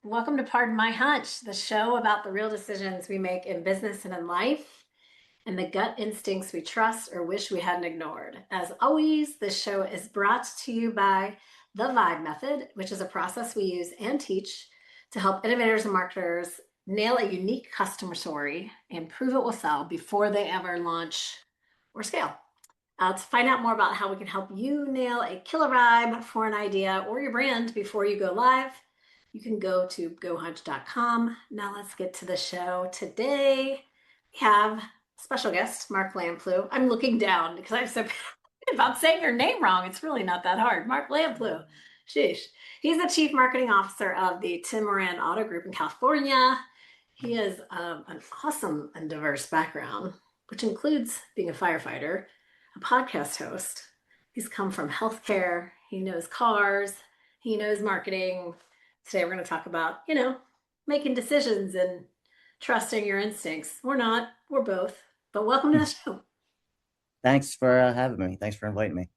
Welcome to Pardon My Hunch, the show about the real decisions we make in business and in life, and the gut instincts we trust or wish we hadn't ignored. As always, this show is brought to you by the Vibe Method, which is a process we use and teach to help innovators and marketers nail a unique customer story and prove it will sell before they ever launch or scale. To find out more about how we can help you nail a killer vibe for an idea or your brand before you go live, you can go to gohunch.com. Now let's get to the show. Today we have special guest, Mark Lamplugh. I'm looking down because I'm so if I'm saying your name wrong, it's really not that hard. Mark Lamplugh. Sheesh. He's the Chief Marketing Officer of the Moran Auto Group in California. He has an awesome and diverse background, which includes being a firefighter, a podcast host. He's come from healthcare. He knows cars. He knows marketing. Today we're going to talk about, making decisions and trusting your instincts. We're not, we're both. But welcome to the show. Thanks for having me. Thanks for inviting me.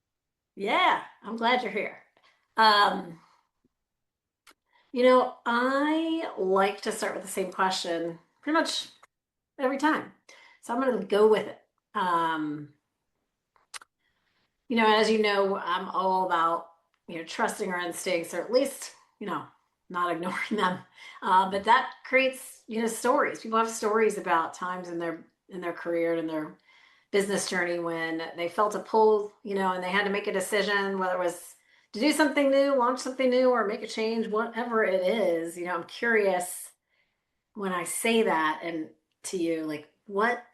Yeah, I'm glad you're here. I like to start with the same question pretty much every time. So I'm going to go with it. As you know, I'm all about, trusting our instincts, or at least, not ignoring them. But that creates, stories. People have stories about times in their career and their business journey when they felt a pull, and they had to make a decision, whether it was to do something new, launch something new, or make a change, whatever it is. I'm curious when I say that and to you, like what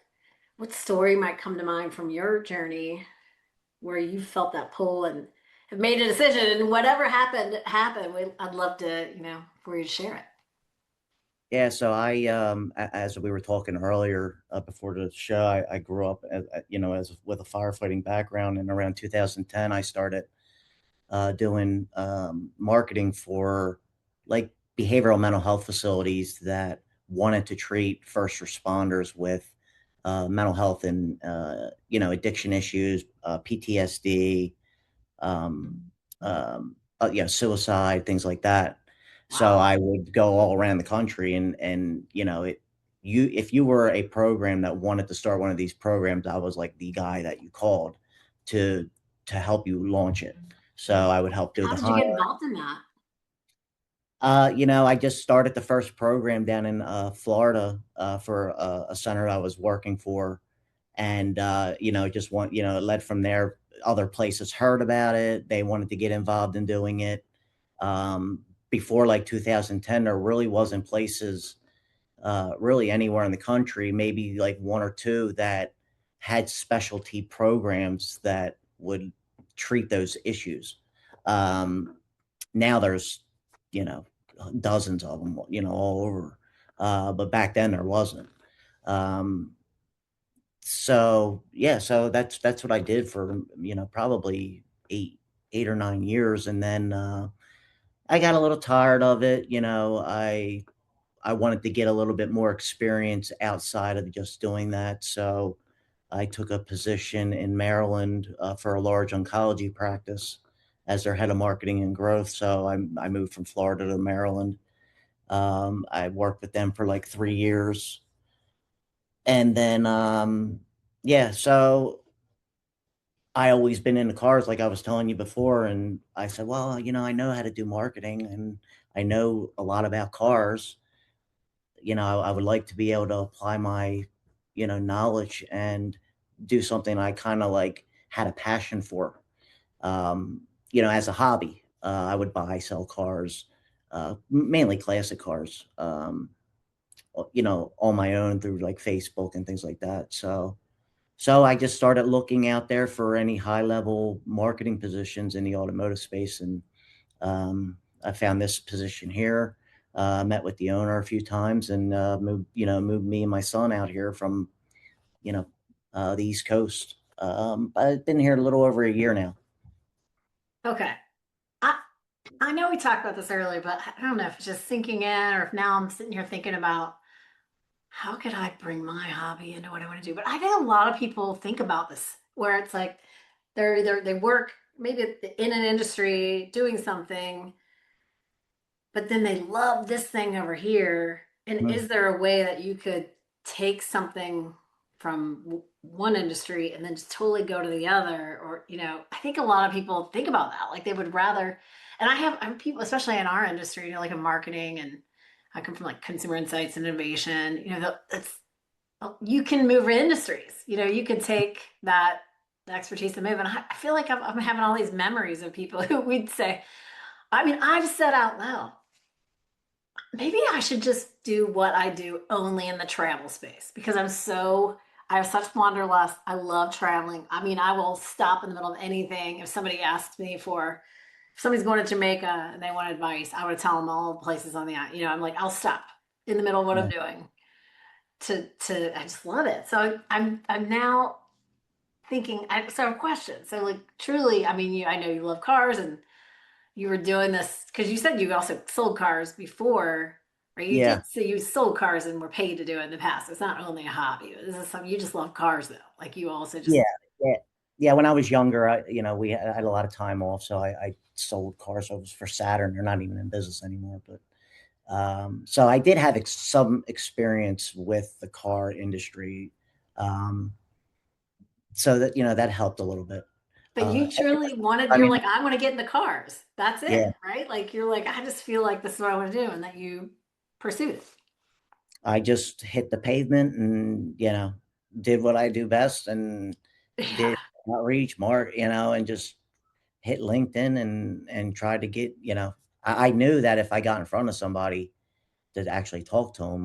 story might come to mind from your journey where you felt that pull and have made a decision, and whatever happened. I'd love to, for you to share it. Yeah, so as we were talking earlier before the show, I grew up, as with a firefighting background. And around 2010, I started doing marketing for like behavioral mental health facilities that wanted to treat first responders with mental health and addiction issues, PTSD, um, suicide, things like that. So Wow. I would go all around the country and if you were a program that wanted to start one of these programs, I was like the guy that you called to to help you launch it. So I would help do How the did you hire. get involved in that? I just started the first program down in Florida for a center I was working for, and it led from there. Other places heard about it. They wanted to get involved in doing it. Before like 2010, there really wasn't places really anywhere in the country, maybe like one or two, that had specialty programs that would treat those issues. Um, Now there's, you know, dozens of them, all over. But back then there wasn't. Um, so yeah, so that's what I did for, probably 8 or 9 years. And then I got a little tired of it. I wanted to get a little bit more experience outside of just doing that. So I took a position in Maryland for a large oncology practice as their head of marketing and growth. So I moved from Florida to Maryland. I worked with them for like 3 years. And then, yeah, so I always been into cars, like I was telling you before. And I said, well, I know how to do marketing and I know a lot about cars. I would like to be able to apply my, knowledge and do something I kind of like had a passion for. As a hobby, I would buy, sell cars, mainly classic cars, on my own through like Facebook and things like that. So I just started looking out there for any high level marketing positions in the automotive space. And I found this position here. Met with the owner a few times and moved me and my son out here from you know the East Coast. I've been here a little over a year now. Okay. I I know we talked about this earlier, but I don't know if it's just sinking in or if now I'm sitting here thinking about how could I bring my hobby into what I want to do. But I think a lot of people think about this where it's like they work maybe in an industry doing something, but then they love this thing over here. And Mhm. is there a way that you could take something from one industry and then just totally go to the other? Or, I think a lot of people think about that. Like they would rather, and I'm people, especially in our industry, like in marketing, and I come from like consumer insights and innovation, it's, you can move industries, you can take that expertise and move. And I feel like I'm having all these memories of people who we'd say, I mean, I've said out loud, maybe I should just do what I do only in the travel space because I have such wanderlust. I love traveling. I mean, I will stop in the middle of anything. If somebody asks me if somebody's going to Jamaica and they want advice, I would tell them all the places on the island. I'm like, I'll stop in the middle of what I'm Yeah. doing I just love it. So I'm now thinking, so I have questions. So like truly, I mean, I know you love cars and you were doing this because you said you also sold cars before, or you Yeah. did say you sold cars and were paid to do it in the past. It's not only a hobby. This is something you just love cars though. Like you also just Yeah. Yeah. Yeah. When I was younger, I had a lot of time off, so I sold cars. So it was for Saturn. They're not even in business anymore, but so I did have some experience with the car industry. Um, so that that helped a little bit. but you truly I you're mean, like, I want to get into cars. That's it, yeah, right? Like you're like, I just feel like this is what I want to do, and that you pursued it. I just hit the pavement and did what I do best and Yeah. did outreach, and just hit LinkedIn and tried to get. I knew that if I got in front of somebody to actually talk to them,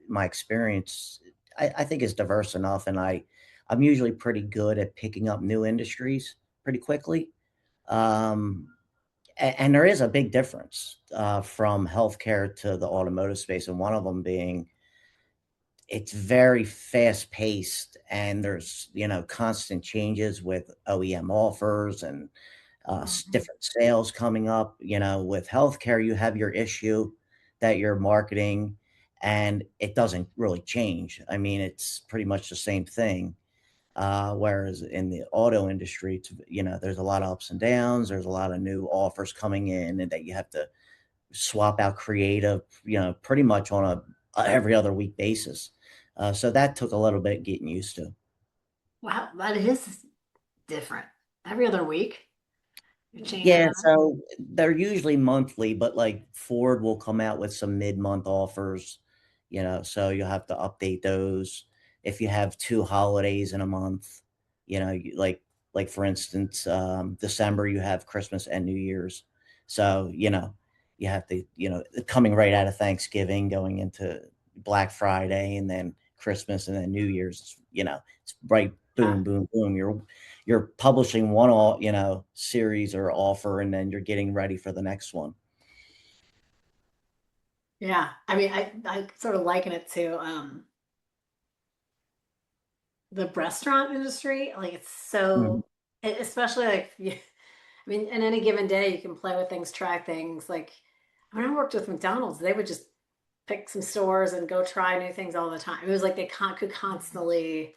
my experience, I think is diverse enough, and I'm usually pretty good at picking up new industries pretty quickly. Um, and there is a big difference from healthcare to the automotive space, and one of them being it's very fast paced, and there's constant changes with OEM offers and Mhm. different sales coming up. With healthcare, you have your issue that you're marketing, and it doesn't really change. I mean, it's pretty much the same thing. Whereas in the auto industry, there's a lot of ups and downs. There's a lot of new offers coming in, and that you have to swap out creative, pretty much on a every other week basis. So that took a little bit getting used to. Wow, that is different. Every other week, you're changing Yeah, that up. so they're usually monthly, but like Ford will come out with some mid-month offers, so you'll have to update those. If you have two holidays in a month, like for instance, December you have Christmas and New Year's. So, you have to, coming right out of Thanksgiving, going into Black Friday and then Christmas and then New Year's, it's right Yeah. boom, boom, boom. You're publishing one series or offer, and then you're getting ready for the next one. Yeah. I mean, I sort of liken it to the restaurant industry. Like it's Mhm. so, especially like, I mean, in any given day, you can play with things, try things. Like when I worked with McDonald's, they would just pick some stores and go try new things all the time. It was like they could constantly,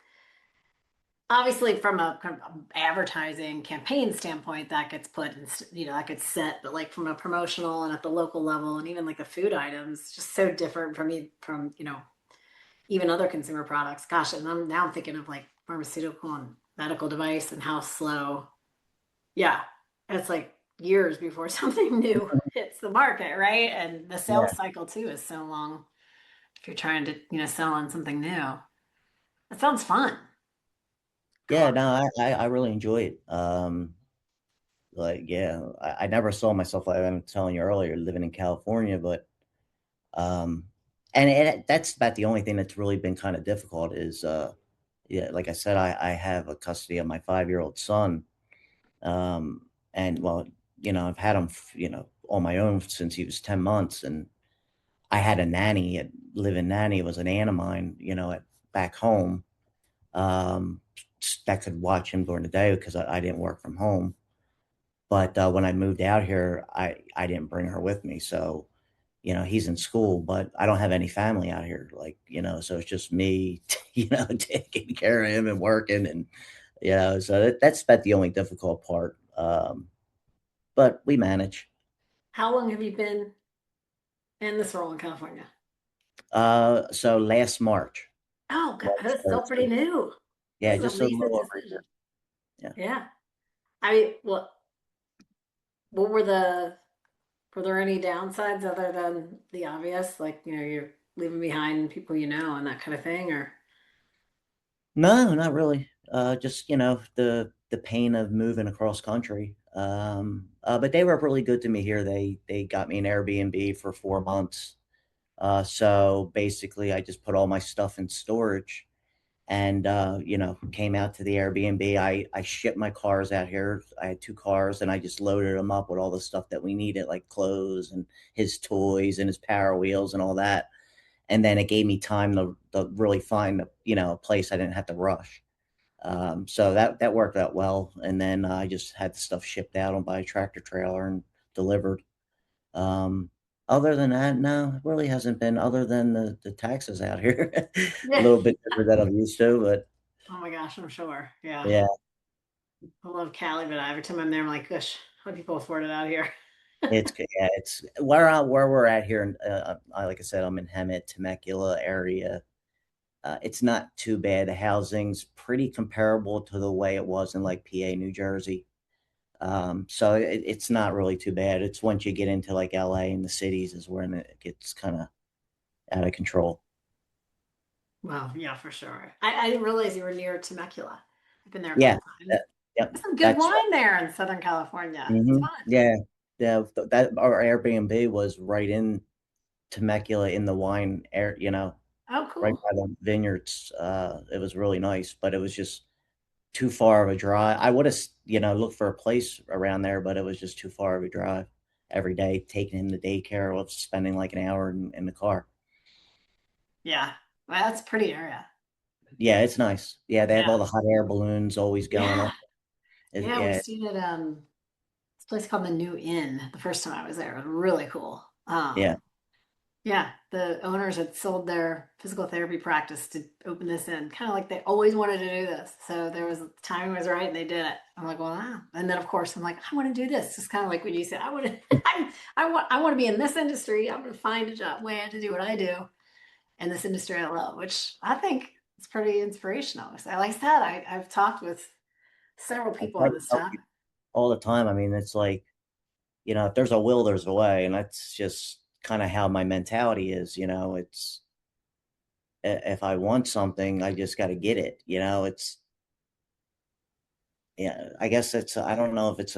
obviously from a kind of advertising campaign standpoint, that gets put in, that gets set, but like from a promotional and at the local level and even like the food items, just so different from even other consumer products. Gosh, and I'm thinking of like pharmaceutical and medical device and how slow. Yeah, it's like years before something new hits the market, right? And the Yeah. sales cycle too is so long if you're trying to, sell on something new. That sounds fun. Yeah, Car. no, I really enjoy it. Like, yeah, I never saw myself, like I'm telling you earlier, living in California, but um, and that's about the only thing that's really been kind of difficult is, yeah, like I said, I have a custody of my 5-year-old son, and well, I've had him, on my own since he was 10 months, and I had a nanny, a live-in nanny, was an aunt of mine, back home, um, that could watch him during the day because I didn't work from home. But when I moved out here, I didn't bring her with me. So, he's in school, but I don't have any family out here. Like, so it's just me, taking care of him and working. And, so that's about the only difficult part. But we manage. How long have you been? in this role in California? So last March, Oh, God, March that's still pretty 13th. new. This Yeah, is a just a recent little over a year. decision. Yeah. Yeah. I mean, what were there any downsides other than the obvious, like, you're leaving behind people and that kind of thing, or? No, not really. Just the pain of moving across country. But they were really good to me here. They got me an Airbnb for 4 months. So basically, I just put all my stuff in storage and came out to the Airbnb. I shipped my cars out here. I had two cars, and I just loaded them up with all the stuff that we needed, like clothes and his toys and his Power Wheels and all that. And then it gave me time to really find a place I didn't have to rush. So that worked out well. And then I just had the stuff shipped out on by a tractor trailer and delivered. Um, Other than that, no, it really hasn't been, other than the taxes out here. A Yeah. little bit different than I'm used to, but Oh my gosh, I'm sure. Yeah. yeah, I love Cali, but every time I'm there, I'm like, gosh, how do people afford it out here? it's good. Yeah, it's where we're at here. And like I said, I'm in Hemet, Temecula area. It's not too bad. The housing's pretty comparable to the way it was in like PA, New Jersey. So it's not really too bad. It's once you get into like LA and the cities is when it gets kind of out of control. Well, yeah, for sure. I didn't realize you were near Temecula. I've been there a Yeah. couple times. Yep. There's some good That's wine there in Southern California. It's mhm. fun. Yeah. Yeah. That our Airbnb was right in Temecula in the wine air, Oh, right cool. by the vineyards. It was really nice, but it was just too far of a drive. I would have, looked for a place around there, but it was just too far of a drive every day, taking him to daycare or spending like an hour in the car. Yeah. Well, that's a pretty area. Yeah, it's nice. Yeah, they have all Yeah. the hot air balloons always going Yeah. on. It, Yeah, we yeah, stayed at this place called the New Inn the first time I was there. It was really cool. yeah. Yeah, the owners had sold their physical therapy practice to open this in, kind of like they always wanted to do this. So there was timing was right, and they did it. I'm like, well, wow. And then of course I'm like, I want to do this. Just kind of like what you said. I want to, I want to be in this industry. I'm going to find a job, way to do what I do in this industry I love, which I think is pretty inspirational. So, like I said, I've talked with several I people try on to this tell topic. people all the time. I mean, it's like, if there's a will, there's a way. And that's just kind of how my mentality is. It's if I want something, I just got to get it. Yeah, I guess I don't know if it's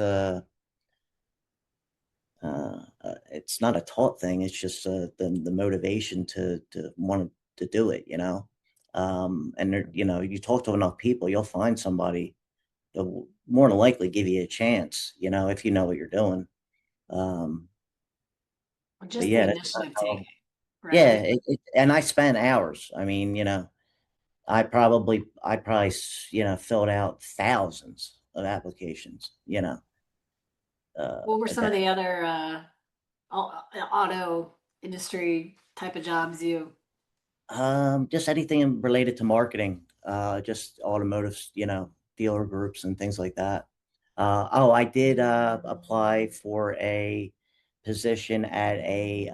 not a taught thing. It's just the motivation to want to do it, and there, you talk to enough people, you'll find somebody that will more than likely give you a chance, if you know what you're doing. Um, but Just the yeah, that's kind initiative of how, taking, yeah, right? and I spent hours. I mean, I probably filled out thousands of applications, What were some of that the other auto industry type of jobs you? just anything related to marketing, just automotive, dealer groups and things like that. Oh, I did apply for a position at a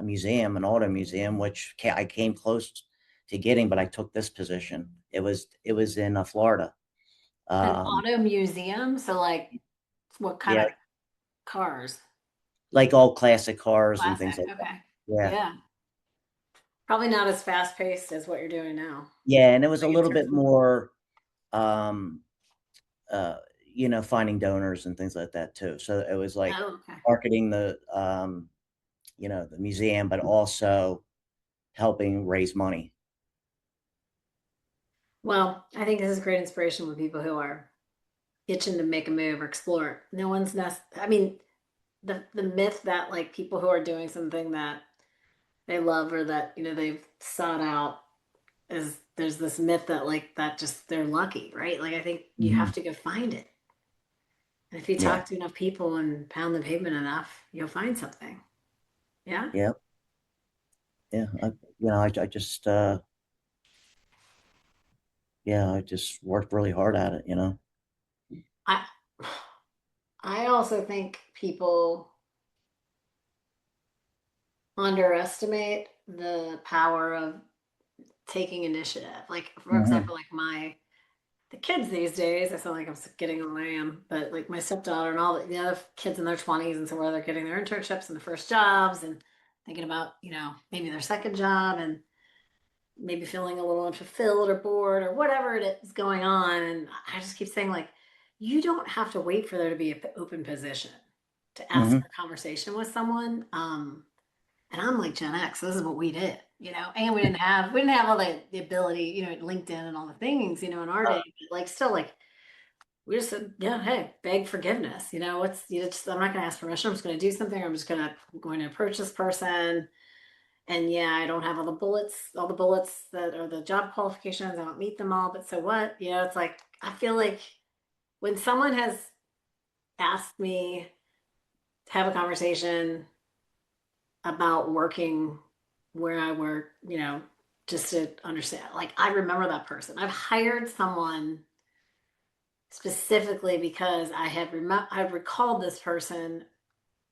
museum, an auto museum, which I came close to getting, but I took this position. It was in Florida. An Um, auto museum? So like what kind yeah, of cars? like all classic cars and things Classic. like that. Okay. Yeah, Yeah. Probably not as fast paced as what you're doing now. yeah, and it was a Like in little terms bit of, more. Um, uh, finding donors and things like that too. So it was like oh, okay. marketing the museum, but also helping raise money. Well, I think this is great inspiration with people who are itching to make a move or explore. No one's I mean, the myth that like people who are doing something that they love or that, they've sought out is there's this myth that like that just they're lucky, right? Like I think you have Mhm. to go find it. And if you Yeah, talk to enough people and pound the pavement enough, you'll find something. Yeah. yeah, yeah. I just yeah, I just worked really hard at it. I I also think people underestimate the power of taking initiative. Like, for Hmm. example, like the kids these days, I sound like I'm getting old, I am, but like my stepdaughter and all the other kids in their 20s, and so where they're getting their internships and the first jobs and thinking about, maybe their second job and maybe feeling a little unfulfilled or bored or whatever it is going on. And I just keep saying, like, you don't have to wait for there to be an open position to ask for Hmm. a conversation with someone. And I'm like Gen X. So this is what we did, and we didn't have all the ability, LinkedIn and all the things, in our day. But like still like we just said, yeah, hey, beg forgiveness. What's I'm not gonna ask permission. I'm just gonna do something. I'm going to approach this person. And yeah, I don't have all the bullets that are the job qualifications. I don't meet them all, but so what? It's like I feel like when someone has asked me to have a conversation about working where I work, just to understand. Like I remember that person. I've hired someone specifically because I recalled this person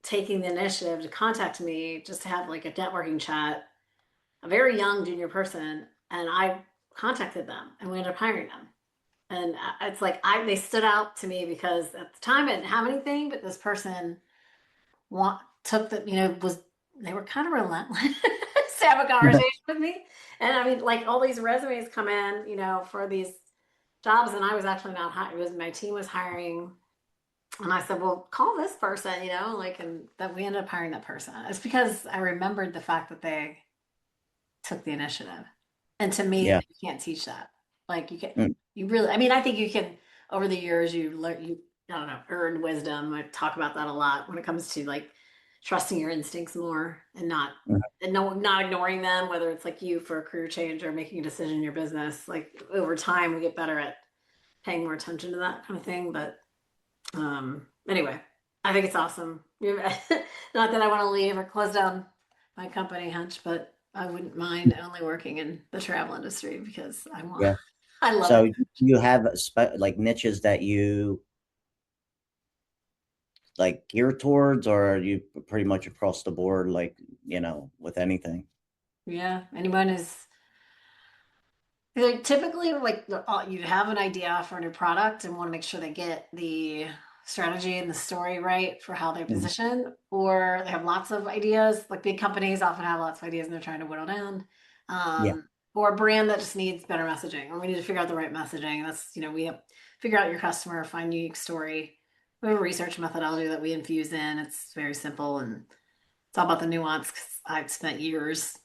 taking the initiative to contact me just to have like a networking chat, a very young junior person, and I contacted them and we ended up hiring them. And it's like they stood out to me because at the time I didn't have anything, but this person took the was they were kind of relentless to have a conversation with me. And I mean, like all these resumes come in, for these jobs, and I was actually not hiring. It was my team was hiring, and I said, "Well, call this person," like, and that we ended up hiring that person. It's because I remembered the fact that they took the initiative, and to me, Yeah. you can't teach that. Like you can, Mm. you really. I mean, I think you can. Over the years, you learn. I don't know, earned wisdom. I talk about that a lot when it comes to like trusting your instincts more and not Mhm. and no not ignoring them, whether it's like you for a career change or making a decision in your business. Like over time we get better at paying more attention to that kind of thing. But anyway, I think it's awesome. Not that I want to leave or close down my company, Hunch, but I wouldn't mind only working in the travel industry because I want Yeah. I love it. So you have like niches that you like gear towards, or are you pretty much across the board, like, with anything? Yeah, anyone is like typically like you have an idea for a new product and want to make sure they get the strategy and the story right for how they Mhm. position, or they have lots of ideas. Like big companies often have lots of ideas and they're trying to whittle down. Yeah. Or a brand that just needs better messaging, or we need to figure out the right messaging. That's we have figure out your customer, find unique story. We have a research methodology that we infuse in. It's very simple and it's all about the nuance because I've spent years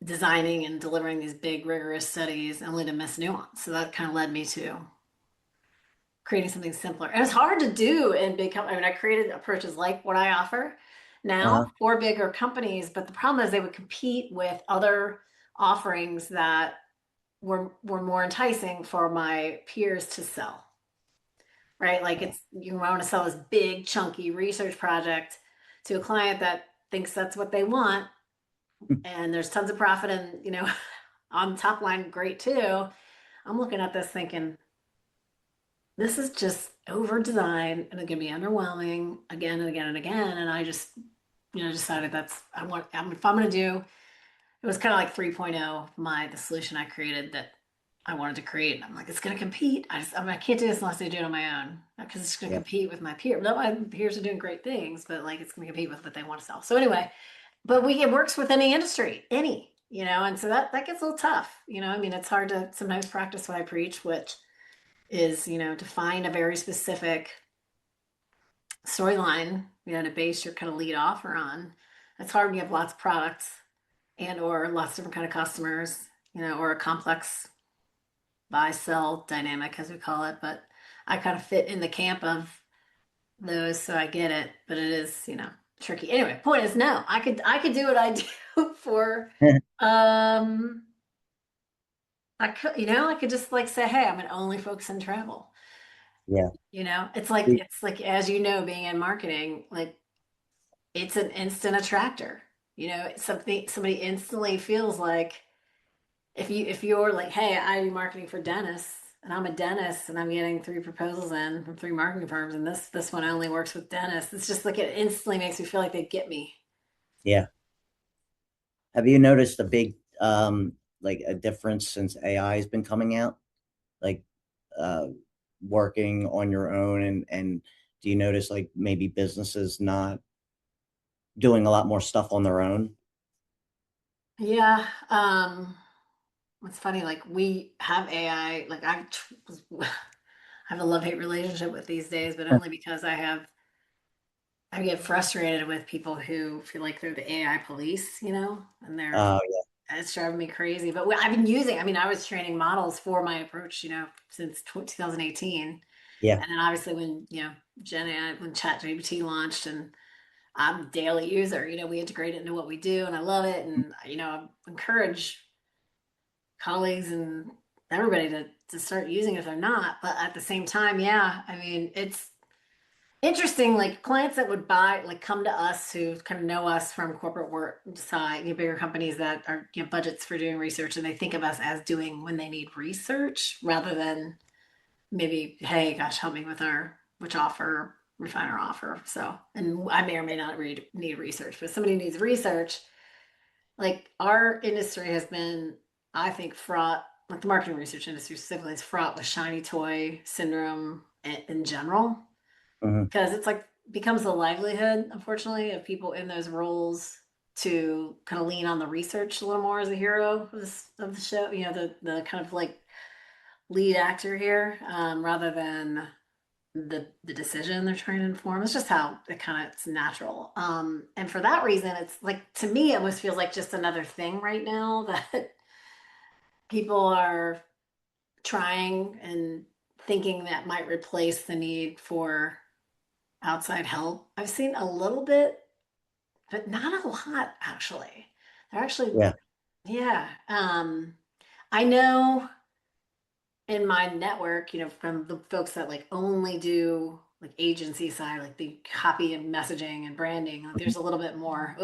designing and delivering these big rigorous studies only to miss nuance. So that kind of led me to creating something simpler. And it's hard to do in big companies. I mean, I created approaches like what I offer now Uh-huh. for bigger companies, but the problem is they would compete with other offerings that were more enticing for my peers to sell. Right? Like you want to sell this big chunky research project to a client that thinks that's what they want, and there's tons of profit and on top line great too. I'm looking at this thinking this is just over designed and it's gonna be underwhelming again and again and again. And I just decided if I'm gonna do it was kind of like 3.0 the solution I created that I wanted to create. And I'm like, it's gonna compete. I can't do this unless I do it on my own because it's gonna Yeah. compete with my peers. No, my peers are doing great things, but like it's gonna compete with what they want to sell. So anyway, but it works with any industry, and so that gets a little tough. I mean, it's hard to sometimes practice what I preach, which is, to find a very specific storyline, to base your kind of lead offer on. It's hard when you have lots of products and or lots of different kind of customers, or a complex buy sell dynamic as we call it. But I kind of fit in the camp of those, so I get it. But it is, tricky. Anyway, point is no, I could do what I do for um I could just like say, hey, I'm gonna only focus on travel. Yeah. It's like as being in marketing, like it's an instant attractor. It's somebody instantly feels like if you're like, hey, I do marketing for dentists and I'm a dentist and I'm getting three proposals in from three marketing firms and this one only works with dentists. It's just like it instantly makes me feel like they get me. Yeah. Have you noticed a big like a difference since AI has been coming out? Like uh working on your own, and do you notice like maybe businesses not doing a lot more stuff on their own? Yeah. It's funny, like we have AI, like I have a love-hate relationship with these days, but only because I get frustrated with people who feel like they're the AI police, and Oh it's driving me crazy. But I've been using, I mean, I was training models for my approach, since 2018. yeah, And then obviously when, Gen AI, when ChatGPT launched, and I'm a daily user, we integrate it into what we do and I love it. And, I encourage colleagues and everybody to start using it if they're not. But at the same time, yeah, I mean, it's interesting, like clients that would buy, like come to us who kind of know us from corporate work side, bigger companies that are, budgets for doing research, and they think of us as doing when they need research rather than maybe, hey, gosh, help me with our which offer, refine our offer. So, and I may or may not need research, but if somebody needs research. Like our industry has been, I think, fraught. Like the marketing research industry specifically is fraught with shiny toy syndrome in general, mhm, because it's like becomes the livelihood, unfortunately, of people in those roles to kind of lean on the research a little more as a hero of the show. The kind of like lead actor here, rather than the decision they're trying to inform. It's just how it's natural. And for that reason, it's like to me, it almost feels like just another thing right now that people are trying and thinking that might replace the need for outside help. I've seen a little bit, but not a lot actually. They're actually, yeah, yeah. I know in my network, from the folks that like only do like agency side, like the copy and messaging and branding, like mhm, there's a little bit more,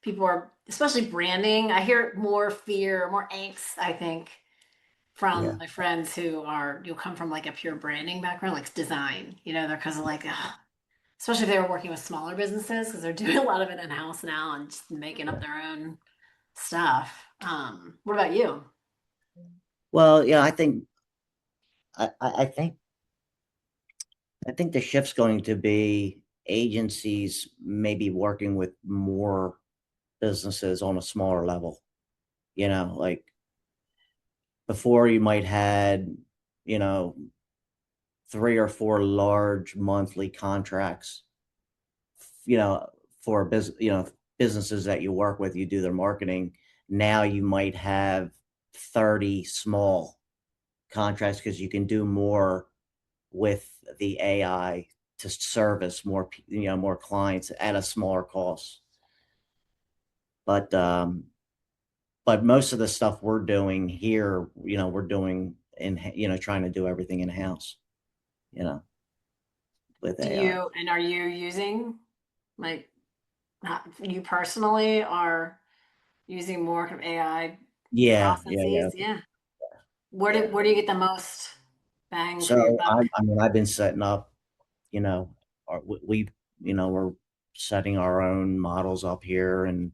people are, especially branding. I hear more fear, more angst, I think, from yeah, my friends who are, you'll come from like a pure branding background, like design, they're because of like, ugh, especially if they were working with smaller businesses because they're doing a lot of it in house now and just making up yeah. their own stuff. What about you? Well, yeah, I think I think the shift's going to be agencies maybe working with more businesses on a smaller level. Like before you might had, you know, 3 or 4 large monthly contracts, you know, for businesses that you work with, you do their marketing. Now you might have 30 small contracts because you can do more with the AI to service more clients at a smaller cost. But most of the stuff we're doing here, we're doing trying to do everything in house, you know, with Do AI. you, and are you using, like, not you personally are using more kind of AI Yeah, yeah, yeah, processes? Yeah. yeah. Where do you get the most bang for your So buck? I mean, I've been setting up, you know, we're setting our own models up here, and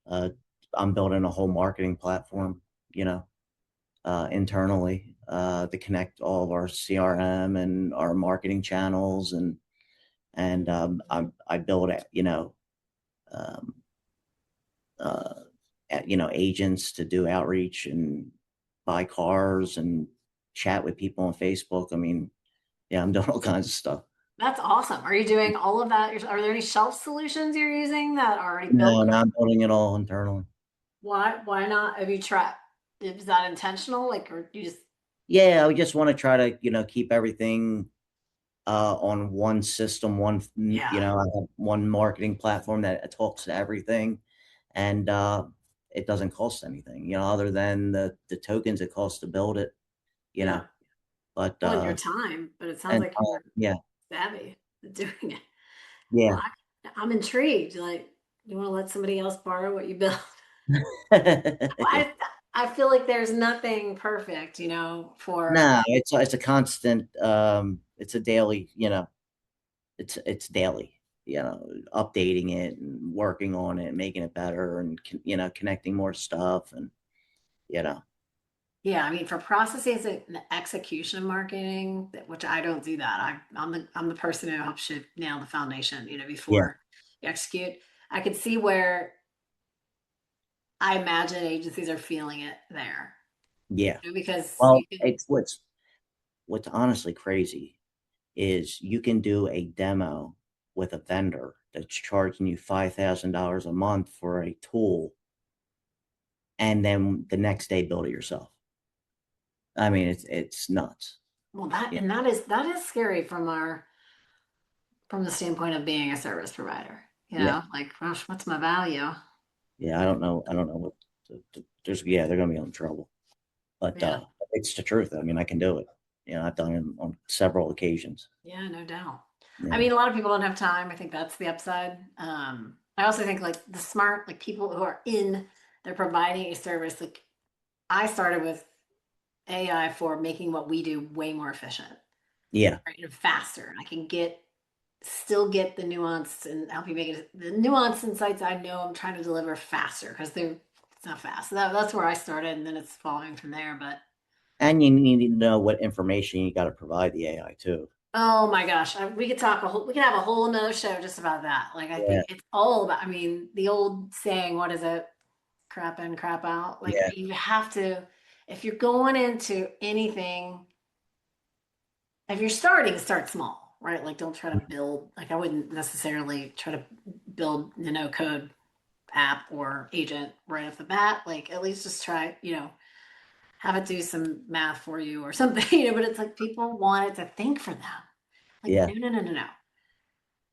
uh, I'm building a whole marketing platform, you know, internally to connect all of our CRM and our marketing channels, and I build it, um, uh, agents to do outreach and buy cars and chat with people on Facebook. I mean, yeah, I'm doing all kinds of stuff. That's awesome. Are you doing all of that? Are there any shelf solutions you're using that are already No, built? no, I'm building it all internally. Why not? Have you tried? Is that intentional? Like, or you just, Yeah, I just want to try to, keep everything on one system, yeah, I have one marketing platform that talks to everything, and it doesn't cost anything, other than the tokens it costs to build it, you yeah. know. But Well, in your time, but it sounds and like you're yeah, savvy at doing it. Well, yeah. I'm intrigued. Like, you want to let somebody else borrow what you built? Yeah. I feel like there's nothing perfect, for, No, it's a constant. It's a daily. It's daily. updating it and working on it, making it better, and connecting more stuff, and you know, Yeah, I mean, for processes and execution of marketing, which I don't do that. I'm the person who helps you nail the foundation, yeah, before you execute. I could see where I imagine agencies are feeling it there, yeah. because Well, you can. it's what's honestly crazy is you can do a demo with a vendor that's charging you $5,000 a month for a tool, and then the next day build it yourself. I mean, it's nuts. Well, that Yeah, and that is scary from the standpoint of being a service provider. yeah, Like, gosh, what's my value? yeah. I don't know. I don't know what. There's yeah, they're gonna be in trouble. But Yeah, it's the truth. I mean, I can do it. I've done it on several occasions. yeah, no doubt. I Yeah, mean, a lot of people don't have time. I think that's the upside. I also think like the smart, like people who are they're providing a service. Like I started with AI for making what we do way more efficient, yeah, right, and faster. I can still get the nuance and help you make it the nuance insights I know I'm trying to deliver faster because it's not fast. So that's where I started, and then it's following from there. But and you need to know what information you got to provide the AI too. oh my gosh, we could have a whole nother show just about that. Like I Yeah, think it's all about. I mean, the old saying, what is it? Crap in, crap out. Like yeah, you have to, if you're going into anything, if you're starting, start small, right? Like don't try to build. Like I wouldn't necessarily try to build the no code app or agent right off the bat. Like at least just try, have it do some math for you or something, but it's like people want it to think for them. Like, yeah, no, no, no, no, no.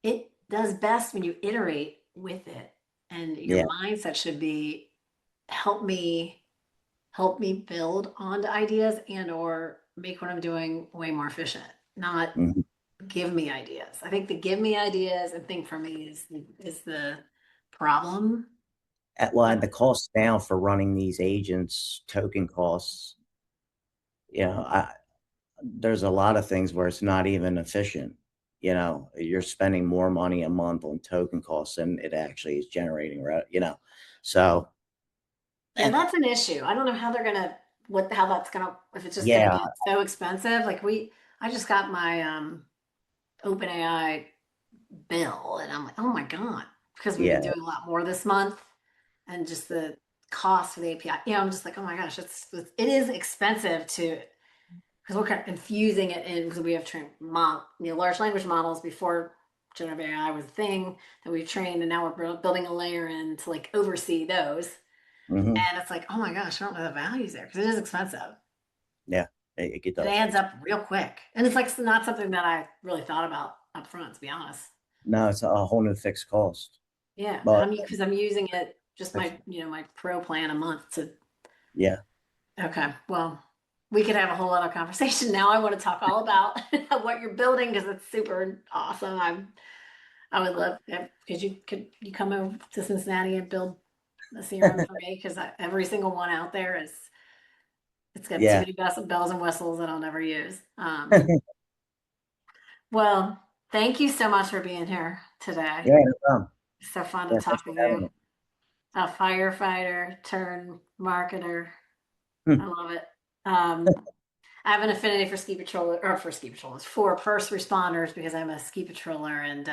It does best when you iterate with it. And your yeah. mindset should be help me build onto ideas and or make what I'm doing way more efficient, not Mhm. give me ideas. I think the give me ideas and think for me is the problem. Well, and the cost now for running these agents, token costs. I there's a lot of things where it's not even efficient. You're spending more money a month on token costs than it actually is generating, right? So Yeah, and that's an issue. I don't know how they're gonna how that's gonna if it's just gonna yeah, get so expensive. Like I just got my OpenAI bill and I'm like, oh my God, because we've been yeah, doing a lot more this month and just the cost for the API. I'm just like, oh my gosh, it is expensive to because we're kind of infusing it in because we have trained large language models before generative AI was a thing that we've trained, and now we're building a layer in to like oversee those. hmm And it's like, oh my gosh, I don't know the values there because it is expensive. yeah, it It does. adds up real quick. And it's like not something that I really thought about up front, to be honest. No, it's a whole new fixed cost. Yeah. And But because I'm using it just that's, my pro plan a month to, yeah, okay, well, we could have a whole other conversation. Now I want to talk all about what you're building because it's super awesome. I would love because could you come over to Cincinnati and build a CRM for me because every single one out there it's got too yeah, many bells and whistles that I'll never use. Well, thank you so much for being here today. yeah, no problem. It's so fun to Yeah, thanks talk for with having you. me. A firefighter turned marketer. I Hmm. love it. I have an affinity for ski patrollers, for first responders because I'm a ski patroller and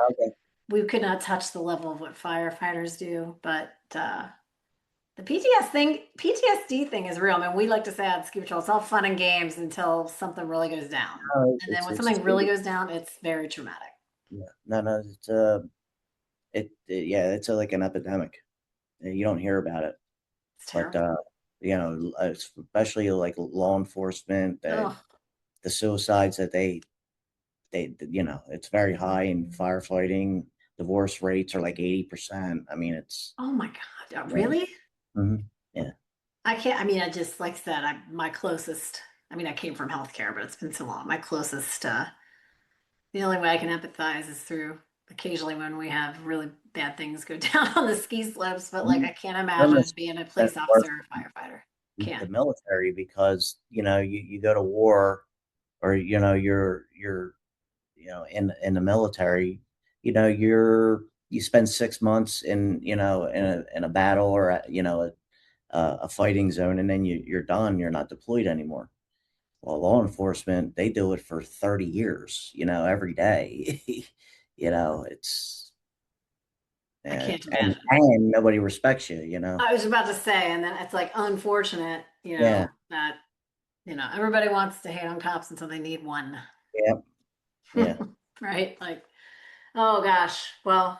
Okay. we could not touch the level of what firefighters do, but the PTSD thing is real. I mean, we like to say at ski patrol, it's all fun and games until something really goes down. No, And then when it's something really goes down, it's very traumatic. yeah, no, it's yeah, it's like an epidemic. You don't hear about it, It's but terrible. especially like law enforcement, Oh, the suicides that it's very high in firefighting. Divorce rates are like 80%. I mean, it's oh my God. yeah, Really? mhm, yeah, I can't, I mean, I just, like I said, my closest, I mean, I came from healthcare, but it's been so long. My closest, the only way I can empathize is through occasionally when we have really bad things go down on the ski slopes. But like, mhm. I can't They're imagine almost being a that's police worse officer or firefighter. the Can't. military because you go to war or you're in the military. you spend 6 months in a battle or a fighting zone, and then you're done. You're not deployed anymore. Well, law enforcement, they do it for 30 years, every day. It's I can't and imagine. nobody respects you. I was about to say, and then it's like unfortunate, Yeah, that, everybody wants to hate on cops until they need one. yeah, yeah. Right? Like, oh gosh. Well,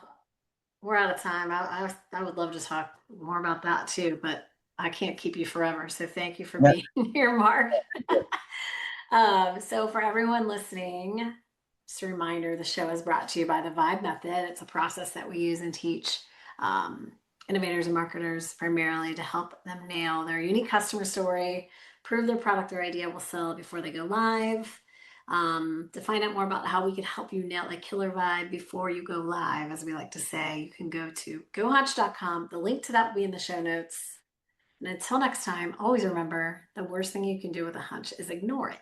we're out of time. I would love to talk more about that too, but I can't keep you forever. So thank you for Yeah. being here, Mark. So for everyone listening, just a reminder, the show is brought to you by the Vibe Method. It's a process that we use and teach um, innovators and marketers primarily to help them nail their unique customer story, prove their product or idea will sell before they go live. To find out more about how we can help you nail a killer vibe before you go live, as we like to say, you can go to gohunch.com. The link to that will be in the show notes. And until next time, always remember the worst thing you can do with a hunch is ignore it.